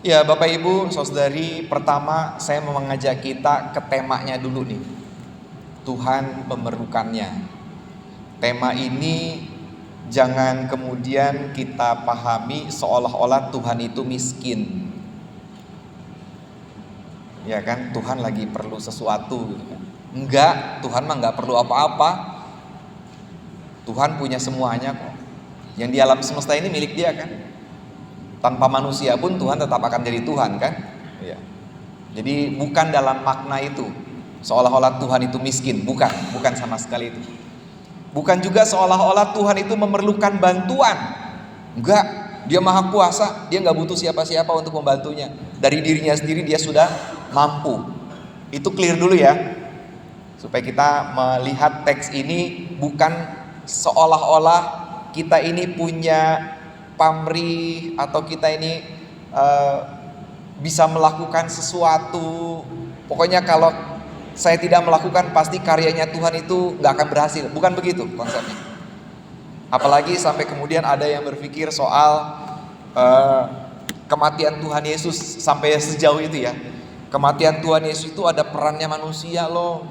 Ya, Bapak Ibu, Saudari, pertama saya mau mengajak kita ke temanya dulu nih. Tuhan memerlukannya. Tema ini jangan kemudian kita pahami seolah-olah Tuhan itu miskin. Ya kan, Tuhan lagi perlu sesuatu gitu kan. Enggak, Tuhan mah enggak perlu apa-apa. Tuhan punya semuanya kok. Yang di alam semesta ini milik Dia kan. Tanpa manusia pun Tuhan tetap akan jadi Tuhan kan? Ya. Jadi bukan dalam makna itu seolah-olah Tuhan itu miskin, bukan sama sekali itu. Bukan juga seolah-olah Tuhan itu memerlukan bantuan. Enggak, Dia maha kuasa, Dia enggak butuh siapa-siapa untuk membantunya. Dari dirinya sendiri Dia sudah mampu. Itu clear dulu ya. Supaya kita melihat teks ini bukan seolah-olah kita ini punya pamrih atau kita ini bisa melakukan sesuatu. Pokoknya kalau saya tidak melakukan pasti karyanya Tuhan itu gak akan berhasil. Bukan begitu konsepnya. Apalagi sampai kemudian ada yang berpikir soal kematian Tuhan Yesus sampai sejauh itu ya. Kematian Tuhan Yesus itu ada perannya manusia loh.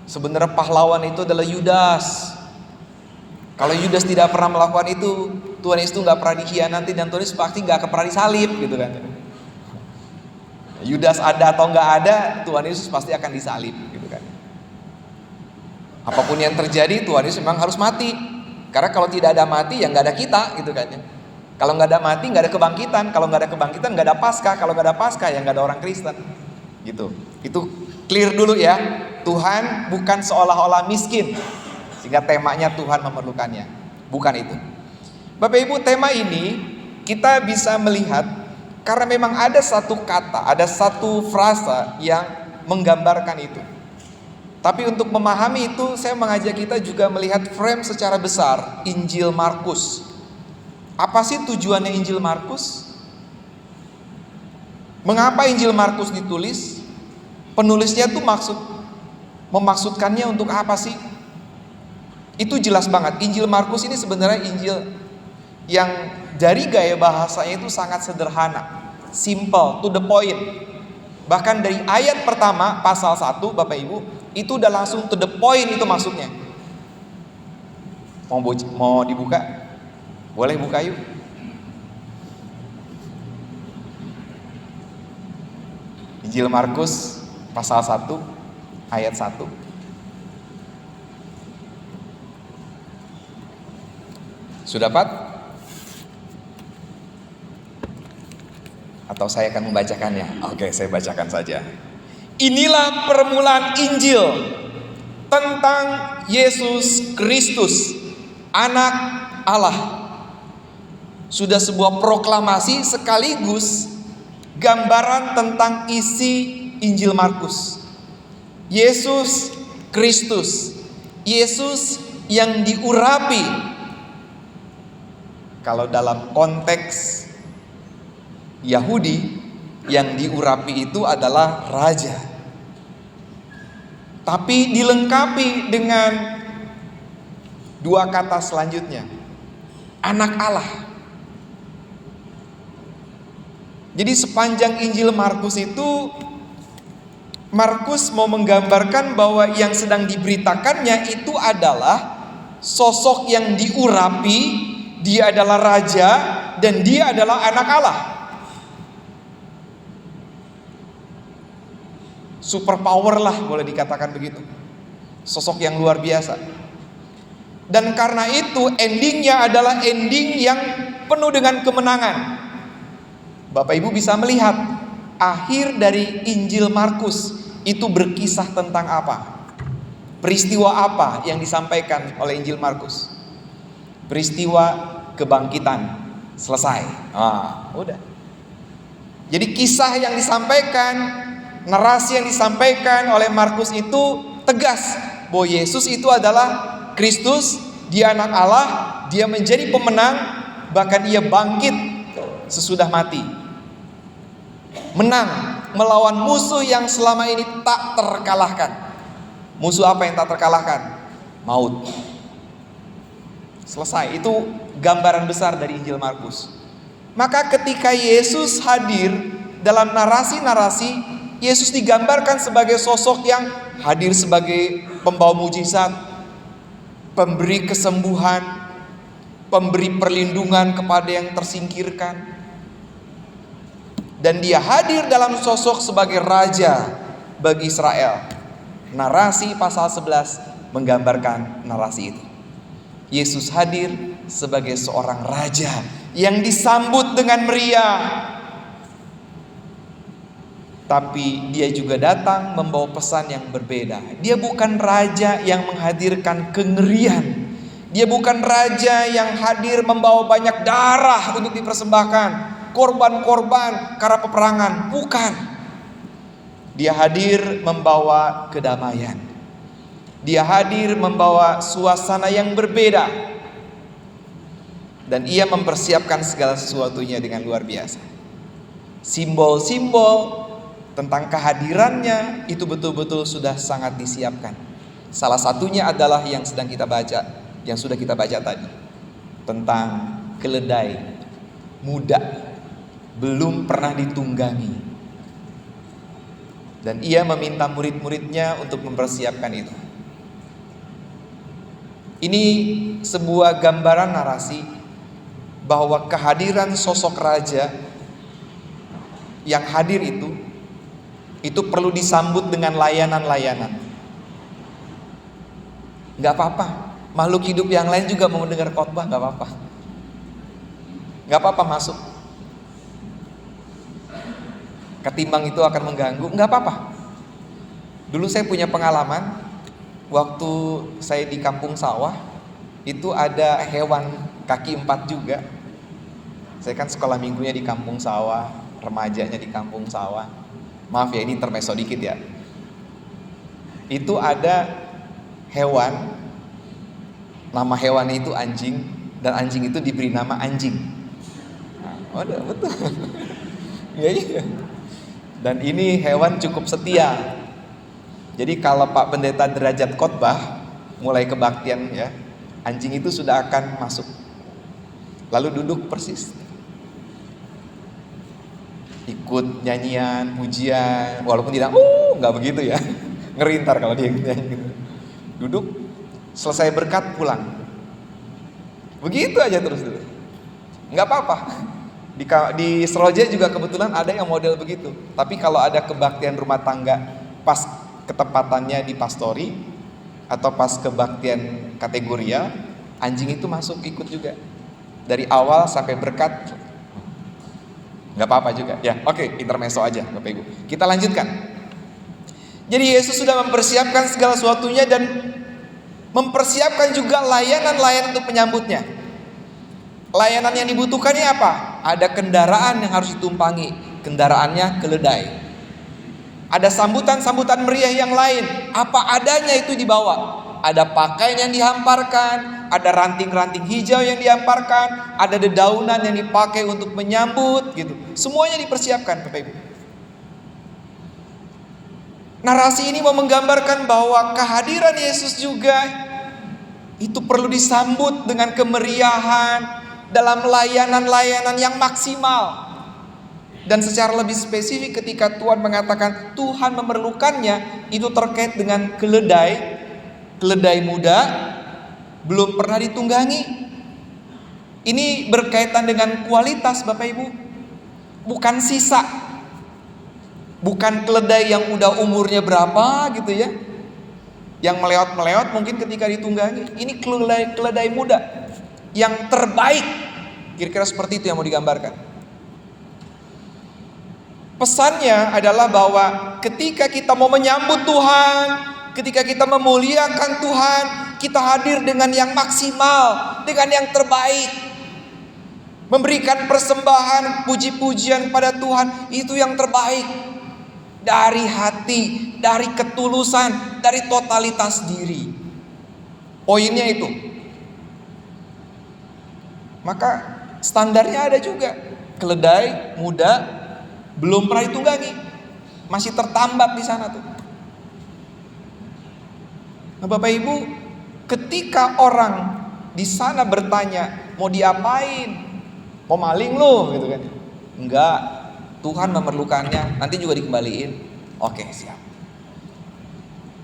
Sebenarnya pahlawan itu adalah Yudas. Kalau Yudas tidak pernah melakukan itu, Tuhan Yesus itu gak pernah dikhianati dan Tuhan Yesus pasti gak akan pernah disalib gitu kan. Yudas ada atau gak ada, Tuhan Yesus pasti akan disalib gitu kan. Apapun yang terjadi, Tuhan Yesus memang harus mati. Karena kalau tidak ada mati, ya gak ada kita gitu kan. Kalau gak ada mati, gak ada kebangkitan. Kalau gak ada kebangkitan, gak ada Paskah. Kalau gak ada Paskah, ya gak ada orang Kristen gitu. Itu clear dulu ya. Tuhan bukan seolah-olah miskin sehingga temanya Tuhan memerlukannya. Bukan itu. Bapak Ibu, tema ini kita bisa melihat karena memang ada satu kata, ada satu frasa yang menggambarkan itu. Tapi untuk memahami itu, saya mengajak kita juga melihat frame secara besar Injil Markus. Apa sih tujuannya Injil Markus? Mengapa Injil Markus ditulis? Penulisnya tuh memaksudkannya untuk apa sih? Itu jelas banget. Injil Markus ini sebenarnya Injil yang dari gaya bahasanya itu sangat sederhana, simple, to the point. Bahkan dari ayat pertama pasal 1 Bapak Ibu, itu udah langsung to the point itu maksudnya. Mau dibuka? Boleh buka yuk. Injil Markus pasal 1 ayat 1. Sudah dapat? Atau saya akan membacakannya? Oke, saya bacakan saja. Inilah permulaan Injil tentang Yesus Kristus, Anak Allah. Sudah sebuah proklamasi sekaligus gambaran tentang isi Injil Markus. Yesus Kristus, Yesus yang diurapi. Kalau dalam konteks Yahudi, yang diurapi itu adalah raja. Tapi dilengkapi dengan dua kata selanjutnya, Anak Allah. Jadi sepanjang Injil Markus itu, Markus mau menggambarkan bahwa yang sedang diberitakannya itu adalah sosok yang diurapi. Dia adalah raja dan dia adalah anak Allah. Super power lah boleh dikatakan begitu. Sosok yang luar biasa. Dan karena itu endingnya adalah ending yang penuh dengan kemenangan. Bapak Ibu bisa melihat akhir dari Injil Markus itu berkisah tentang apa? Peristiwa apa yang disampaikan oleh Injil Markus? Peristiwa kebangkitan. Selesai. Udah. Jadi kisah yang disampaikan, narasi yang disampaikan oleh Markus itu tegas bahwa Yesus itu adalah Kristus, Dia anak Allah, Dia menjadi pemenang, bahkan Ia bangkit sesudah mati. Menang melawan musuh yang selama ini tak terkalahkan. Musuh apa yang tak terkalahkan? Maut. Selesai. Itu gambaran besar dari Injil Markus. Maka ketika Yesus hadir dalam narasi-narasi, Yesus digambarkan sebagai sosok yang hadir sebagai pembawa mujizat, pemberi kesembuhan, pemberi perlindungan kepada yang tersingkirkan. Dan dia hadir dalam sosok sebagai raja bagi Israel. Narasi pasal 11 menggambarkan narasi itu. Yesus hadir sebagai seorang raja yang disambut dengan meriah. Tapi dia juga datang membawa pesan yang berbeda. Dia bukan raja yang menghadirkan kengerian. Dia bukan raja yang hadir membawa banyak darah untuk dipersembahkan, korban-korban karena peperangan. Bukan. Dia hadir membawa kedamaian. Dia hadir membawa suasana yang berbeda. Dan ia mempersiapkan segala sesuatunya dengan luar biasa. Simbol-simbol tentang kehadirannya itu betul-betul sudah sangat disiapkan. Salah satunya adalah yang sedang kita baca, yang sudah kita baca tadi, tentang keledai muda, belum pernah ditunggangi. Dan ia meminta murid-muridnya untuk mempersiapkan itu. Ini sebuah gambaran narasi bahwa kehadiran sosok raja yang hadir itu perlu disambut dengan layanan-layanan. Gak apa-apa, makhluk hidup yang lain juga mau dengar khotbah, gak apa-apa. Gak apa-apa masuk. Ketimbang itu akan mengganggu, gak apa-apa. Dulu saya punya pengalaman, waktu saya di kampung sawah, itu ada hewan kaki 4 juga. Saya kan sekolah minggunya di kampung sawah, remajanya di kampung sawah. Maaf ya, ini intermezzo dikit ya. Itu ada hewan, nama hewannya itu anjing, dan anjing itu diberi nama anjing. Nah, betul. Iya. Dan ini hewan cukup setia. Jadi kalau Pak Pendeta derajat khotbah, mulai kebaktian ya, anjing itu sudah akan masuk. Lalu duduk persis. Ikut nyanyian, pujian, walaupun tidak, nggak begitu ya. Ngeri ntar kalau dia nyanyi gitu. Duduk, selesai berkat pulang. Begitu aja terus. Nggak apa-apa. Di Seroja juga kebetulan ada yang model begitu. Tapi kalau ada kebaktian rumah tangga pas ketepatannya di pastori atau pas kebaktian kategorial, anjing itu masuk ikut juga. Dari awal sampai berkat. Gak apa-apa juga ya. Oke, intermezzo aja Bapak Ibu. Kita lanjutkan. Jadi Yesus sudah mempersiapkan segala sesuatunya dan mempersiapkan juga layanan-layanan untuk menyambutnya. Layanan yang dibutuhkannya apa? Ada kendaraan yang harus ditumpangi. Kendaraannya keledai. Ada sambutan-sambutan meriah yang lain. Apa adanya itu dibawa. Ada pakaian yang dihamparkan, ada ranting-ranting hijau yang dihamparkan, ada dedaunan yang dipakai untuk menyambut gitu. Semuanya dipersiapkan Bapak Ibu. Narasi ini mau menggambarkan bahwa kehadiran Yesus juga itu perlu disambut dengan kemeriahan dalam layanan-layanan yang maksimal. Dan secara lebih spesifik ketika Tuhan mengatakan Tuhan memerlukannya, itu terkait dengan keledai muda belum pernah ditunggangi. Ini berkaitan dengan kualitas Bapak Ibu, bukan sisa. Bukan keledai yang udah umurnya berapa gitu ya, yang meleot-meleot mungkin ketika ditunggangi. Ini keledai muda yang terbaik. Kira-kira seperti itu yang mau digambarkan. Pesannya adalah bahwa ketika kita mau menyambut Tuhan, ketika kita memuliakan Tuhan, kita hadir dengan yang maksimal, dengan yang terbaik. Memberikan persembahan, puji-pujian pada Tuhan, itu yang terbaik. Dari hati, dari ketulusan, dari totalitas diri. Poinnya itu. Maka standarnya ada juga. Keledai muda belum pernah ditunggangi, masih tertambat di sana tuh. Nah, Bapak Ibu, ketika orang di sana bertanya mau diapain, Mau maling lu gitu kan. Enggak, Tuhan memerlukannya, nanti juga dikembaliin. Oke, siap.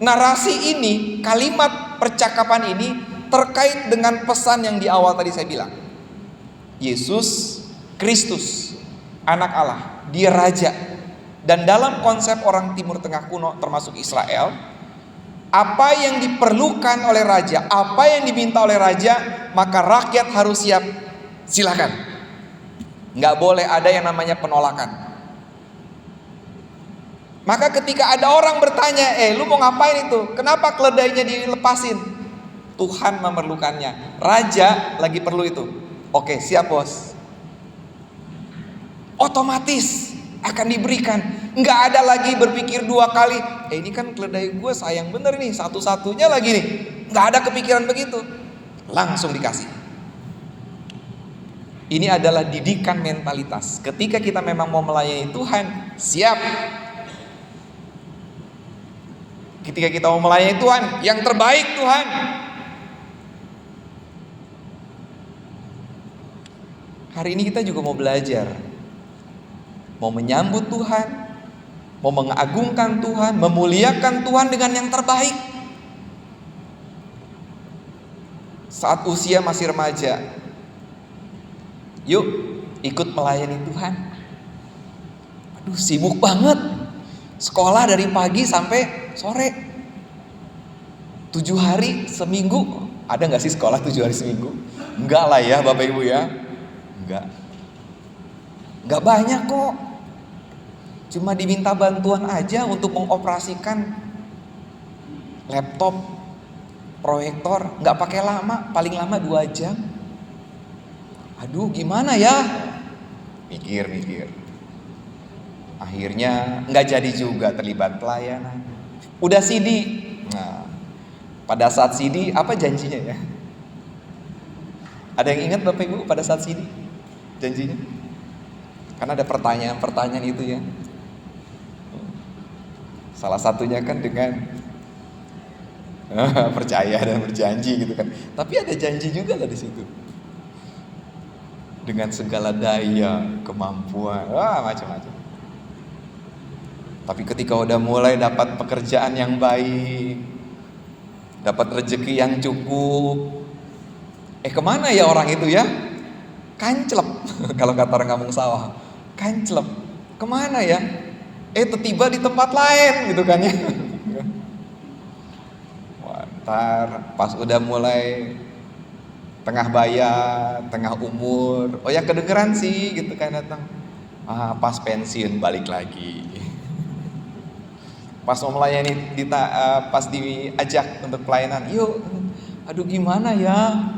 Narasi ini, kalimat percakapan ini terkait dengan pesan yang di awal tadi saya bilang. Yesus Kristus, anak Allah, dia raja. Dan dalam konsep orang Timur Tengah kuno termasuk Israel, apa yang diperlukan oleh raja, apa yang diminta oleh raja, maka rakyat harus siap. Silakan. Nggak boleh ada yang namanya penolakan. Maka ketika ada orang bertanya, lu mau ngapain itu? Kenapa keledainya dilepasin? Tuhan memerlukannya. Raja lagi perlu itu. Oke, siap bos. Otomatis akan diberikan. Nggak ada lagi berpikir dua kali. Ini kan keledai gue sayang bener nih, satu-satunya lagi nih. Nggak ada kepikiran begitu. Langsung dikasih. Ini adalah didikan mentalitas. Ketika kita memang mau melayani Tuhan, siap. Ketika kita mau melayani Tuhan, yang terbaik Tuhan. Hari ini kita juga mau belajar, mau menyambut Tuhan, mau mengagungkan Tuhan, memuliakan Tuhan dengan yang terbaik. Saat usia masih remaja, yuk ikut melayani Tuhan. Aduh, sibuk banget. Sekolah dari pagi sampai sore. 7 hari seminggu. Ada gak sih sekolah 7 hari seminggu? Enggak lah ya Bapak Ibu ya. Enggak banyak kok. Cuma diminta bantuan aja untuk mengoperasikan laptop, proyektor. Enggak pakai lama, paling lama 2 jam. Aduh, gimana ya? Mikir. Akhirnya nggak jadi juga terlibat pelayanan. Udah CD. Nah, pada saat CD apa janjinya ya? Ada yang ingat Bapak Ibu pada saat CD? Janjinya? Karena ada pertanyaan-pertanyaan itu ya. Salah satunya kan dengan percaya dan berjanji gitu kan. Tapi ada janji juga lah di situ. Dengan segala daya, kemampuan, macam-macam. Tapi ketika udah mulai dapat pekerjaan yang baik, dapat rezeki yang cukup, kemana ya orang itu ya? Kanclep. Kalau kata orang kampung sawah, kanclep. Kemana ya? Tiba di tempat lain gitu kan ya. Ntar pas udah mulai tengah bayar, tengah umur, ya kedengeran sih gitu kan datang. Pas pensiun balik lagi. Pas mau melayani pas diajak untuk pelayanan, yuk, aduh gimana ya?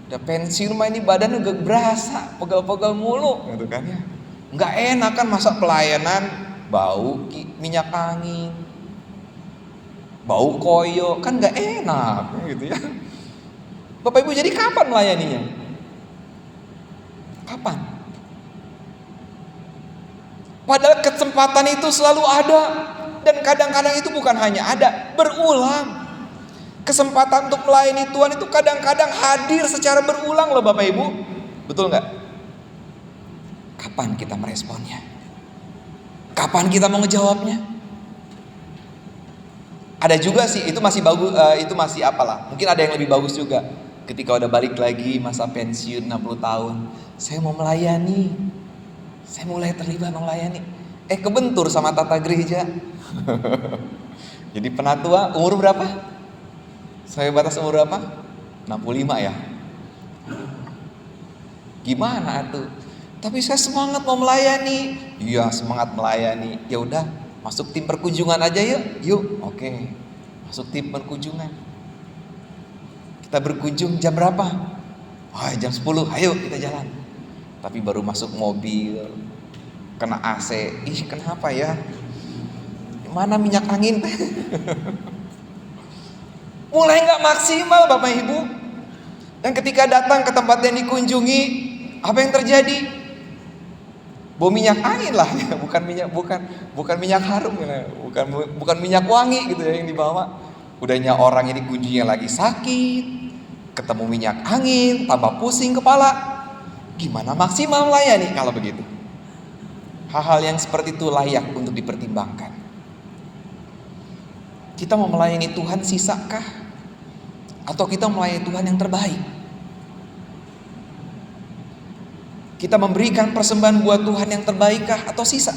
Udah pensiun mah ini badan udah berasa, pegal-pegal mulu gitu kan ya. Nggak enak kan masa pelayanan bau minyak angin, bau koyo, kan nggak enak gitu ya. Bapak Ibu, jadi kapan melayaninya? Kapan? Padahal kesempatan itu selalu ada. Dan kadang-kadang itu bukan hanya ada, berulang. Kesempatan untuk melayani Tuhan itu kadang-kadang hadir secara berulang loh Bapak Ibu. Betul nggak? Kapan kita meresponnya? Kapan kita mau ngejawabnya? Ada juga sih, itu masih bagus, itu masih apalah. Mungkin ada yang lebih bagus juga. Ketika udah balik lagi masa pensiun 60 tahun, saya mau melayani. Saya mulai terlibat melayani. Kebentur sama tata gereja. Jadi penatua umur berapa? Saya batas umur berapa? 65 ya. Gimana tuh? Tapi saya semangat mau melayani. Iya, semangat melayani. Ya udah, masuk tim perkunjungan aja yuk. Yuk, oke. Masuk tim perkunjungan. Kita berkunjung jam berapa? Jam 10. Ayo kita jalan. Tapi baru masuk mobil, kena AC. Kenapa ya? Mana minyak angin? Mulai gak maksimal Bapak Ibu. Dan ketika datang ke tempat yang dikunjungi, apa yang terjadi? Bau minyak angin lah, bukan minyak harum, bukan minyak wangi gitu ya yang dibawa. Udahnya orang ini kunjunginya lagi sakit, ketemu minyak angin, tambah pusing kepala. Gimana maksimal melayani kalau begitu? Hal-hal yang seperti itu layak untuk dipertimbangkan. Kita mau melayani Tuhan sisakah? Atau kita melayani Tuhan yang terbaik? Kita memberikan persembahan buat Tuhan yang terbaikkah atau sisa?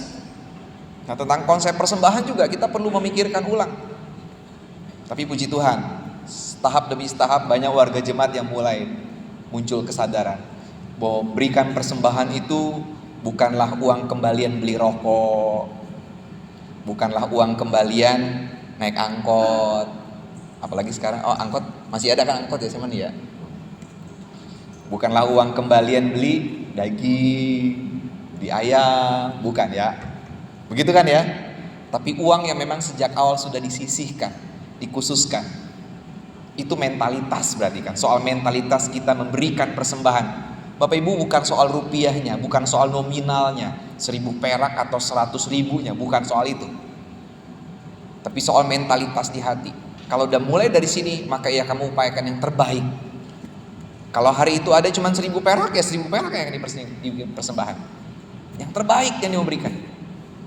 Nah, tentang konsep persembahan juga kita perlu memikirkan ulang. Tapi puji Tuhan, tahap demi tahap banyak warga jemaat yang mulai muncul kesadaran bahwa memberikan persembahan itu bukanlah uang kembalian beli rokok, bukanlah uang kembalian naik angkot. Apalagi sekarang, angkot masih ada kan angkot ya teman ya? Bukanlah uang kembalian beli daging, beli ayam, bukan ya? Begitu kan ya? Tapi uang yang memang sejak awal sudah disisihkan, dikhususkan. Itu mentalitas berarti kan. Soal mentalitas kita memberikan persembahan. Bapak Ibu, bukan soal rupiahnya, bukan soal nominalnya, 1.000 perak atau 100.000-nya, bukan soal itu. Tapi soal mentalitas di hati. Kalau udah mulai dari sini, maka ya kamu upayakan yang terbaik. Kalau hari itu ada cuma 1.000 perak, ya 1.000 perak yang di persembahan. Yang terbaik yang diberikan.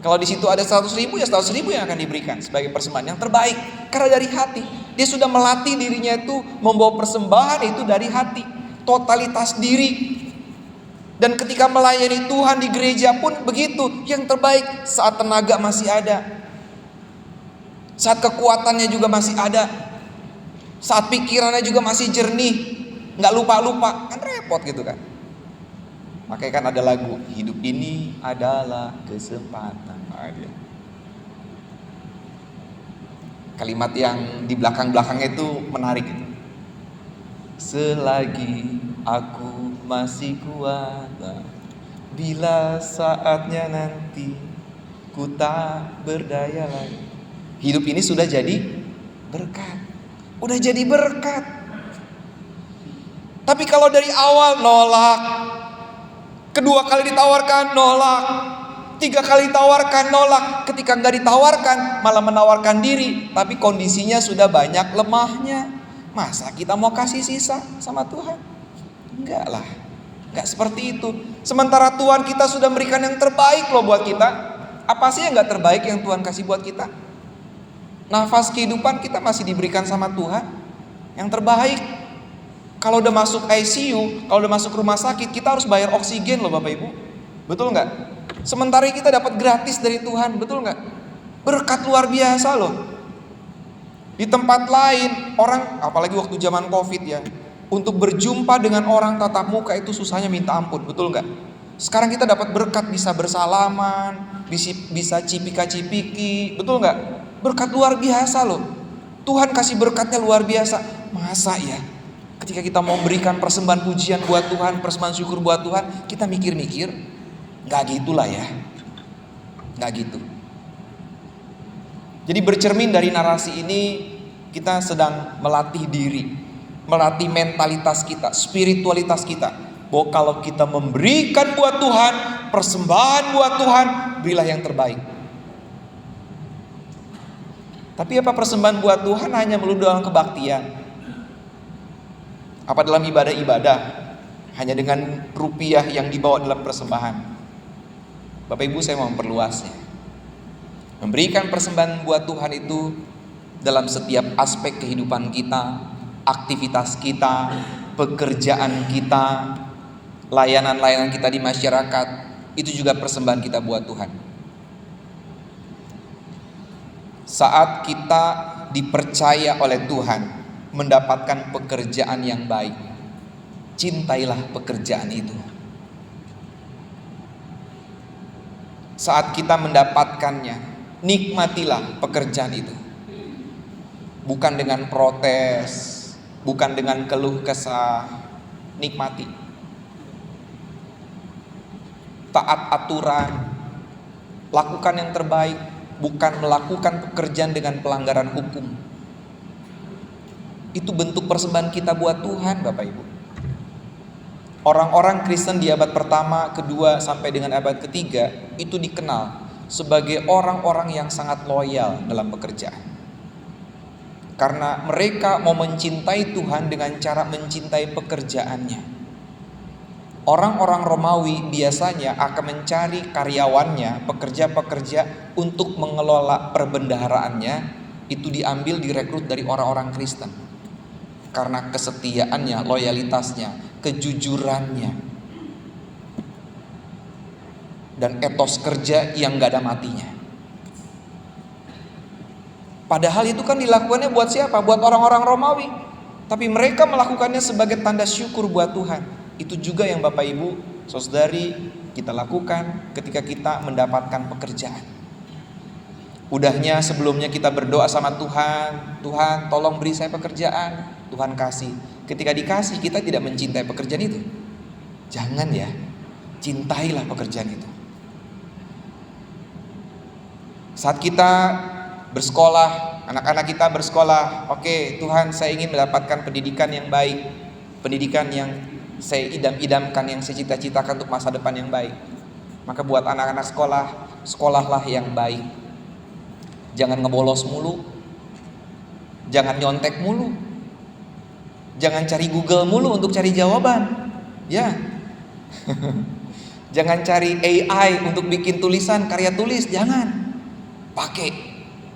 Kalau di situ ada 100.000, ya 100.000 yang akan diberikan sebagai persembahan yang terbaik. Karena dari hati. Dia sudah melatih dirinya itu membawa persembahan itu dari hati. Totalitas diri. Dan ketika melayani Tuhan di gereja pun begitu. Yang terbaik saat tenaga masih ada. Saat kekuatannya juga masih ada. Saat pikirannya juga masih jernih. Gak lupa-lupa. Kan repot gitu kan. Makanya kan ada lagu, hidup ini adalah kesempatan. Kalimat yang di belakang-belakangnya itu menarik gitu. Selagi aku masih kuat, bila saatnya nanti ku tak berdaya lagi. Hidup ini sudah jadi berkat. Udah jadi berkat. Tapi kalau dari awal nolak, kedua kali ditawarkan nolak, 3 kali ditawarkan nolak, ketika nggak ditawarkan malah menawarkan diri, tapi kondisinya sudah banyak lemahnya. Masa kita mau kasih sisa sama Tuhan? Enggak lah, enggak seperti itu. Sementara Tuhan kita sudah memberikan yang terbaik loh buat kita. Apa sih yang nggak terbaik yang Tuhan kasih buat kita? Nafas kehidupan kita masih diberikan sama Tuhan yang terbaik. Kalau udah masuk ICU, kalau udah masuk rumah sakit, kita harus bayar oksigen loh Bapak Ibu. Betul nggak? Sementara kita dapat gratis dari Tuhan, betul nggak? Berkat luar biasa loh. Di tempat lain, orang, apalagi waktu zaman COVID ya, untuk berjumpa dengan orang tatap muka itu susahnya minta ampun, betul nggak? Sekarang kita dapat berkat, bisa bersalaman, bisa cipika-cipiki, betul nggak? Berkat luar biasa loh. Tuhan kasih berkatnya luar biasa. Masa ya? Ketika kita mau berikan persembahan pujian buat Tuhan, persembahan syukur buat Tuhan, kita mikir-mikir, nggak gitulah ya, nggak gitu. Jadi bercermin dari narasi ini, kita sedang melatih diri, melatih mentalitas kita, spiritualitas kita, bahwa kalau kita memberikan buat Tuhan, persembahan buat Tuhan, berilah yang terbaik. Tapi apa persembahan buat Tuhan hanya melulu dalam kebaktian? Apa dalam ibadah-ibadah hanya dengan rupiah yang dibawa dalam persembahan? Bapak Ibu, saya mau memperluasnya. Memberikan persembahan buat Tuhan itu dalam setiap aspek kehidupan kita, aktivitas kita, pekerjaan kita, layanan-layanan kita di masyarakat, itu juga persembahan kita buat Tuhan. Saat kita dipercaya oleh Tuhan mendapatkan pekerjaan yang baik, cintailah pekerjaan itu. Saat kita mendapatkannya, nikmatilah pekerjaan itu. Bukan dengan protes, bukan dengan keluh kesah, nikmati. Taat aturan, lakukan yang terbaik, bukan melakukan pekerjaan dengan pelanggaran hukum. Itu bentuk persembahan kita buat Tuhan, Bapak Ibu. Orang-orang Kristen di abad pertama, kedua, sampai dengan abad ketiga, itu dikenal sebagai orang-orang yang sangat loyal dalam pekerjaan. Karena mereka mau mencintai Tuhan dengan cara mencintai pekerjaannya. Orang-orang Romawi biasanya akan mencari karyawannya, pekerja-pekerja untuk mengelola perbendaharaannya, itu diambil, direkrut dari orang-orang Kristen. Karena kesetiaannya, loyalitasnya, kejujurannya, dan etos kerja yang gak ada matinya. Padahal itu kan dilakukannya buat siapa? Buat orang-orang Romawi. Tapi mereka melakukannya sebagai tanda syukur buat Tuhan. Itu juga yang Bapak Ibu, saudari, kita lakukan ketika kita mendapatkan pekerjaan. Udahnya sebelumnya kita berdoa sama Tuhan, Tuhan tolong beri saya pekerjaan, Tuhan kasih. Ketika dikasih kita tidak mencintai pekerjaan itu. Jangan ya, cintailah pekerjaan itu. Saat kita bersekolah, anak-anak kita bersekolah, oke, Tuhan saya ingin mendapatkan pendidikan yang baik, pendidikan yang saya idam-idamkan, yang saya cita-citakan untuk masa depan yang baik. Maka buat anak-anak sekolah, sekolahlah yang baik. Jangan ngebolos mulu, jangan nyontek mulu, jangan cari Google mulu untuk cari jawaban, ya. Jangan cari AI untuk bikin tulisan, karya tulis, jangan. Pakai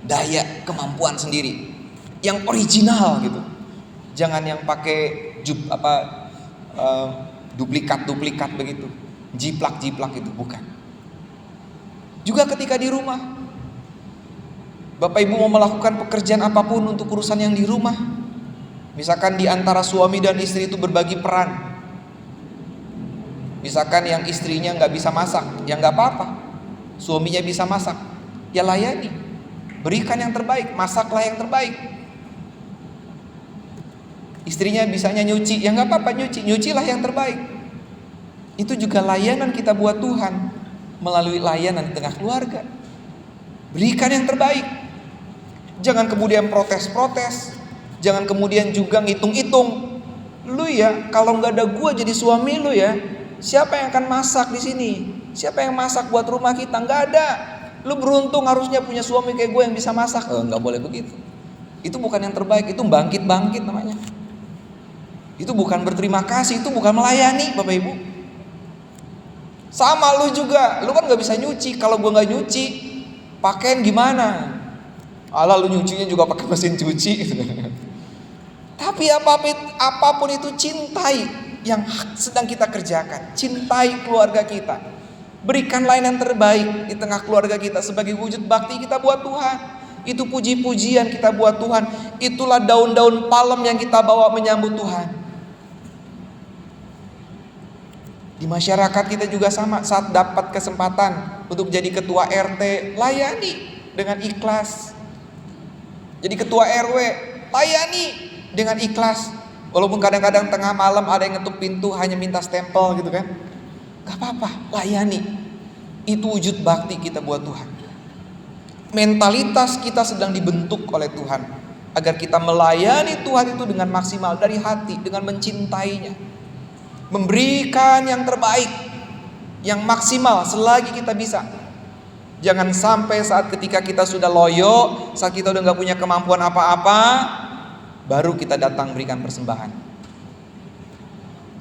daya kemampuan sendiri, yang original gitu. Jangan yang pakai duplikat begitu, jiplak itu, bukan. Juga ketika di rumah, Bapak Ibu mau melakukan pekerjaan apapun untuk urusan yang di rumah, misalkan di antara suami dan istri itu berbagi peran. Misalkan yang istrinya gak bisa masak, ya gak apa-apa, suaminya bisa masak, ya layani, berikan yang terbaik, masaklah yang terbaik. Istrinya bisanya nyuci, ya gak apa-apa, nyucilah yang terbaik. Itu juga layanan kita buat Tuhan, melalui layanan di tengah keluarga. Berikan yang terbaik. Jangan kemudian protes-protes, jangan kemudian juga ngitung-hitung. Lu ya, kalau nggak ada gua jadi suami lu ya, siapa yang akan masak di sini? Siapa yang masak buat rumah kita? Nggak ada. Lu beruntung harusnya punya suami kayak gue yang bisa masak. Nggak boleh begitu. Itu bukan yang terbaik, itu bangkit namanya. Itu bukan berterima kasih, itu bukan melayani, Bapak Ibu. Sama lu juga, lu kan nggak bisa nyuci. Kalau gua nggak nyuci, pakaian gimana? Alah, lu nyucinya juga pakai mesin cuci. Tapi apapun itu, cintai yang sedang kita kerjakan, cintai keluarga kita, berikan layanan terbaik di tengah keluarga kita sebagai wujud bakti kita buat Tuhan. Itu puji-pujian kita buat Tuhan. Itulah daun-daun palem yang kita bawa menyambut Tuhan. Di masyarakat kita juga sama, saat dapat kesempatan untuk jadi ketua RT, layani dengan ikhlas. Jadi ketua RW, layani dengan ikhlas. Walaupun kadang-kadang tengah malam ada yang ngetuk pintu hanya minta stempel gitu kan, gak apa-apa, layani. Itu wujud bakti kita buat Tuhan. Mentalitas kita sedang dibentuk oleh Tuhan agar kita melayani Tuhan itu dengan maksimal, dari hati, dengan mencintainya, memberikan yang terbaik, yang maksimal selagi kita bisa. Jangan sampai saat ketika kita sudah loyo, saat kita udah gak punya kemampuan apa-apa, baru kita datang berikan persembahan.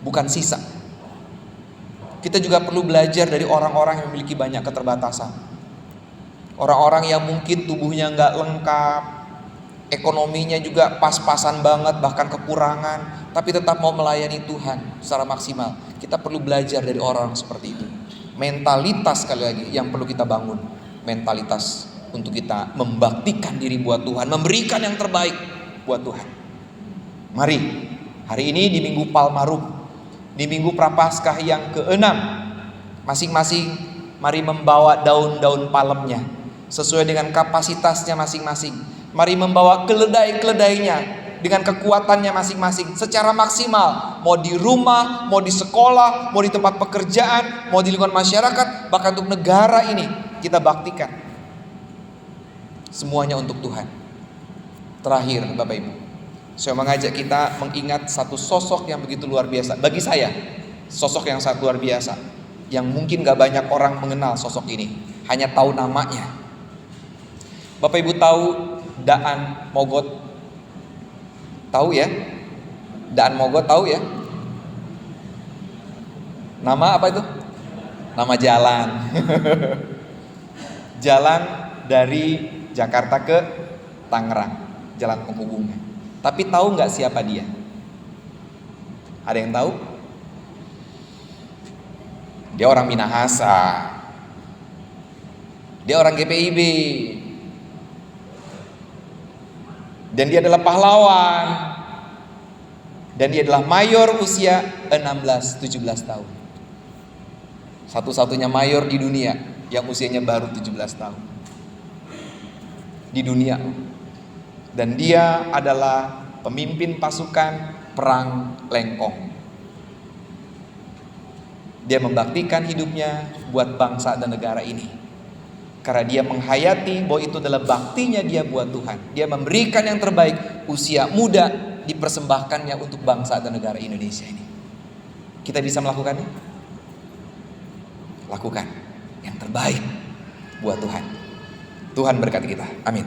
Bukan sisa. Kita juga perlu belajar dari orang-orang yang memiliki banyak keterbatasan. Orang-orang yang mungkin tubuhnya gak lengkap, ekonominya juga pas-pasan banget, bahkan kekurangan, tapi tetap mau melayani Tuhan secara maksimal. Kita perlu belajar dari orang seperti itu. Mentalitas sekali lagi yang perlu kita bangun. Mentalitas untuk kita membaktikan diri buat Tuhan, memberikan yang terbaik buat Tuhan. Mari, hari ini di Minggu Palmarum, di Minggu Prapaskah yang ke-6, masing-masing mari membawa daun-daun palemnya sesuai dengan kapasitasnya masing-masing. Mari membawa keledai-keledainya dengan kekuatannya masing-masing secara maksimal. Mau di rumah, mau di sekolah, mau di tempat pekerjaan, mau di lingkungan masyarakat, bahkan untuk negara ini kita baktikan. Semuanya untuk Tuhan. Terakhir Bapak Ibu, saya mengajak kita mengingat satu sosok yang begitu luar biasa. Bagi saya, sosok yang sangat luar biasa, yang mungkin gak banyak orang mengenal sosok ini, hanya tahu namanya. Bapak Ibu tahu Daan Mogot? Tahu ya? Daan Mogot tahu ya? Nama apa itu? Nama jalan. Jalan dari Jakarta ke Tangerang, jalan penghubungnya. Tapi tahu nggak siapa dia? Ada yang tahu? Dia orang Minahasa. Dia orang GPIB. Dan dia adalah pahlawan. Dan dia adalah mayor usia 16-17 tahun. Satu-satunya mayor di dunia yang usianya baru 17 tahun. Di dunia. Dan dia adalah pemimpin pasukan perang Lengkong. Dia membaktikan hidupnya buat bangsa dan negara ini. Karena dia menghayati bahwa itu adalah baktinya dia buat Tuhan. Dia memberikan yang terbaik, usia muda dipersembahkannya untuk bangsa dan negara Indonesia ini. Kita bisa melakukannya? Lakukan yang terbaik buat Tuhan. Tuhan berkati kita. Amin.